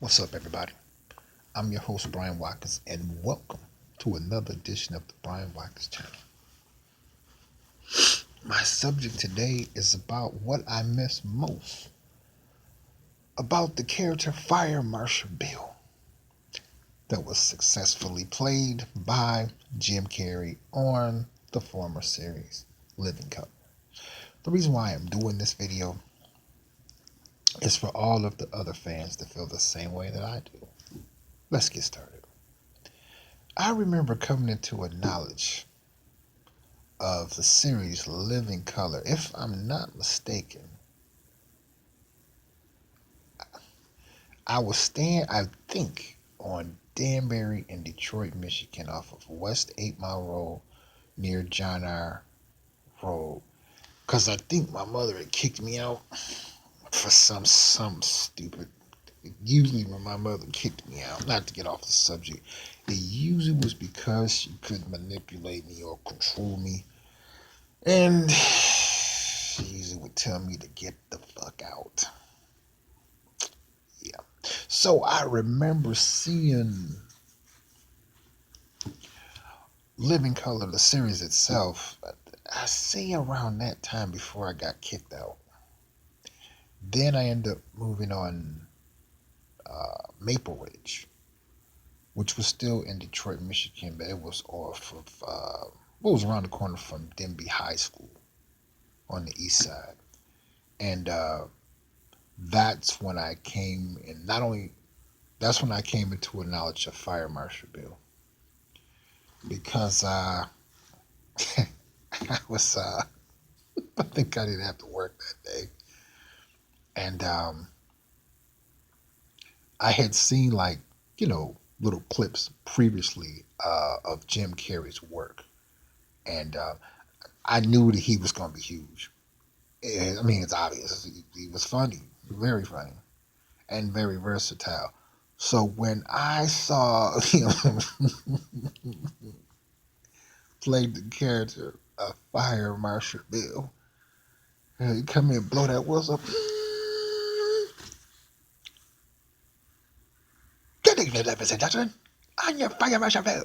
What's up, everybody? I'm your host, Brian Watkins, and welcome to another edition of the Brian Watkins channel. My subject today is about what I miss most about the character Fire Marshal Bill that was successfully played by Jim Carrey on the former series Living Color. The reason why I'm doing this video is for all of the other fans that feel the same way that I do. Let's get started. I remember coming into a knowledge of the series Living Color. If I'm not mistaken, I was staying, I think, on Danbury in Detroit, Michigan, off of West 8 Mile Road near John R. Road. Because I think my mother had kicked me out for some stupid. Usually when my mother kicked me out, not to get off the subject, it usually was because she couldn't manipulate me or control me. And she usually would tell me to get the fuck out. Yeah. So I remember seeing Living Color, the series itself, I say around that time before I got kicked out. Then I ended up moving on Maple Ridge, which was still in Detroit, Michigan, but it was off of, it was around the corner from Denby High School on the east side. And that's when I came, and not only, that's when I came into a knowledge of Fire Marshal Bill. Because I was, I think I didn't have to work that day. And I had seen, like, little clips previously of Jim Carrey's work. And I knew that he was going to be huge. I mean, it's obvious. He was funny, very funny, and very versatile. So when I saw him play the character of Fire Marshal Bill, he come in and blow that whistle. Good evening, ladies and gentlemen. I'm your Fire Marshal Bill.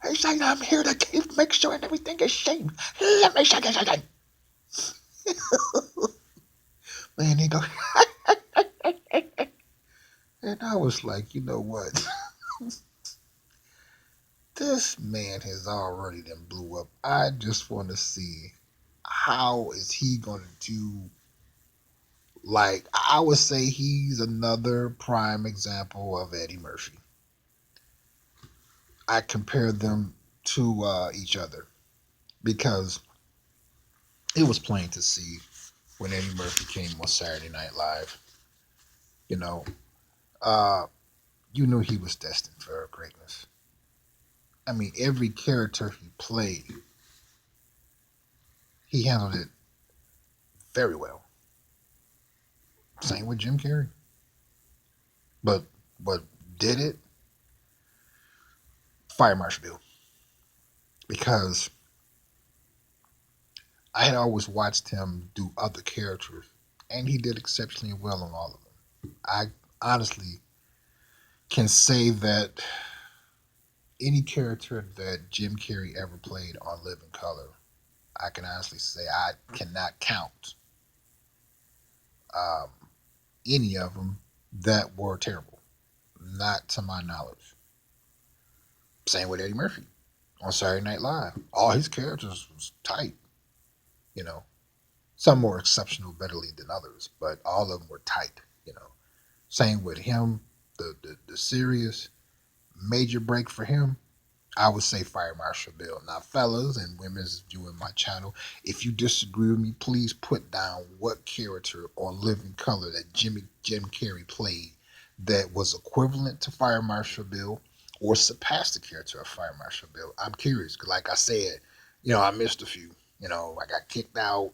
He said I'm here to make sure everything is safe. Let me shake it again. Man, he go. And I was like, you know what? This man has already done blew up. I just want to see how is he going to do. Like, I would say he's another prime example of Eddie Murphy. I compare them to each other because it was plain to see when Eddie Murphy came on Saturday Night Live. You know, uh, you knew he was destined for greatness. I mean, every character he played, he handled it very well. Same with Jim Carrey. But what did it? Fire Marshal Bill. Because I had always watched him do other characters, and he did exceptionally well on all of them. I honestly can say that any character that Jim Carrey ever played on Living Color, I can honestly say I cannot count um, any of them that were terrible. Not to my knowledge. Same with Eddie Murphy on Saturday Night Live. All his characters was tight, you know. Some more exceptional betterly than others, but all of them were tight. Same with him, the serious major break for him, I would say Fire Marshal Bill. Now, fellas and women viewing my channel, if you disagree with me, please put down what character on Living Color that Jim Carrey played that was equivalent to Fire Marshal Bill or surpassed the character of Fire Marshal Bill. I'm curious, because like I said, I missed a few. I got kicked out.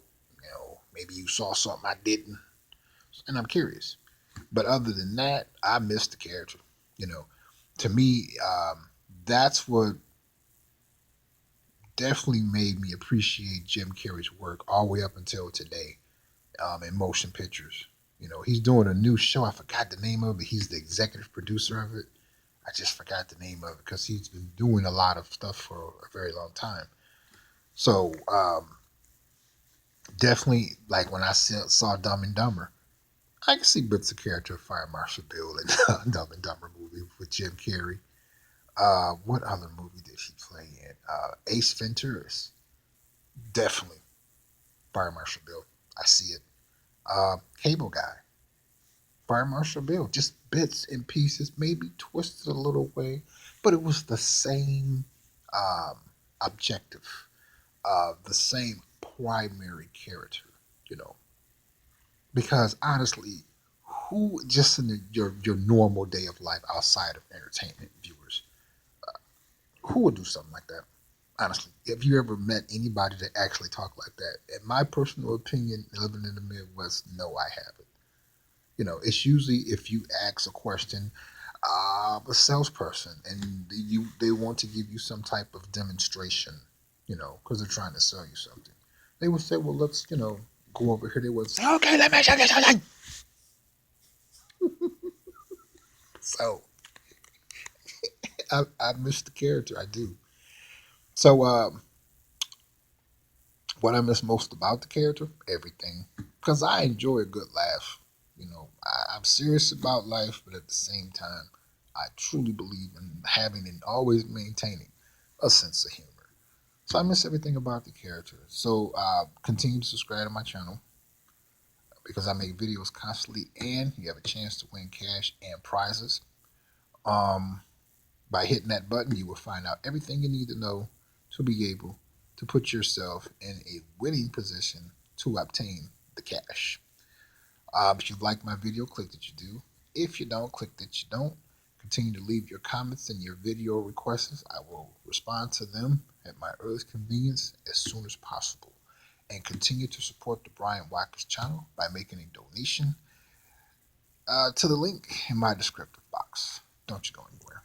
Maybe you saw something I didn't, and I'm curious. But other than that, I missed the character. You know, to me, that's what definitely made me appreciate Jim Carrey's work all the way up until today in motion pictures. He's doing a new show. I forgot the name of it. He's the executive producer of it. I just forgot the name of it because he's been doing a lot of stuff for a very long time. So definitely, like when I saw Dumb and Dumber, I can see bits of character of Fire Marshal Bill in the Dumb and Dumber movie with Jim Carrey. What other movie did he play in? Ace Venturas. Definitely Fire Marshal Bill. I see it. Cable Guy. Fire Marshal Bill. Just bits and pieces, maybe twisted a little way, but it was the same um, objective, the same primary character, you know. Because honestly, who just in your normal day of life outside of entertainment viewers, who would do something like that? Honestly, have you ever met anybody that actually talk like that? In my personal opinion, living in the Midwest, no, I haven't. It's usually if you ask a question, a salesperson, and they want to give you some type of demonstration, because they're trying to sell you something. They would say, "Well, let's, go over here." They would say, "Okay, let me show you something." So I miss the character. I do. So what I miss most about the character, everything, because I enjoy a good laugh. I'm serious about life, but at the same time, I truly believe in having and always maintaining a sense of humor. So I miss everything about the character. So continue to subscribe to my channel because I make videos constantly, and you have a chance to win cash and prizes. Um, by hitting that button, you will find out everything you need to know to be able to put yourself in a winning position to obtain the cash. If you like my video, click that you do. If you don't, click that you don't. Continue to leave your comments and your video requests. I will respond to them at my earliest convenience as soon as possible. And continue to support the Brian Watkins channel by making a donation to the link in my descriptive box. Don't you go anywhere.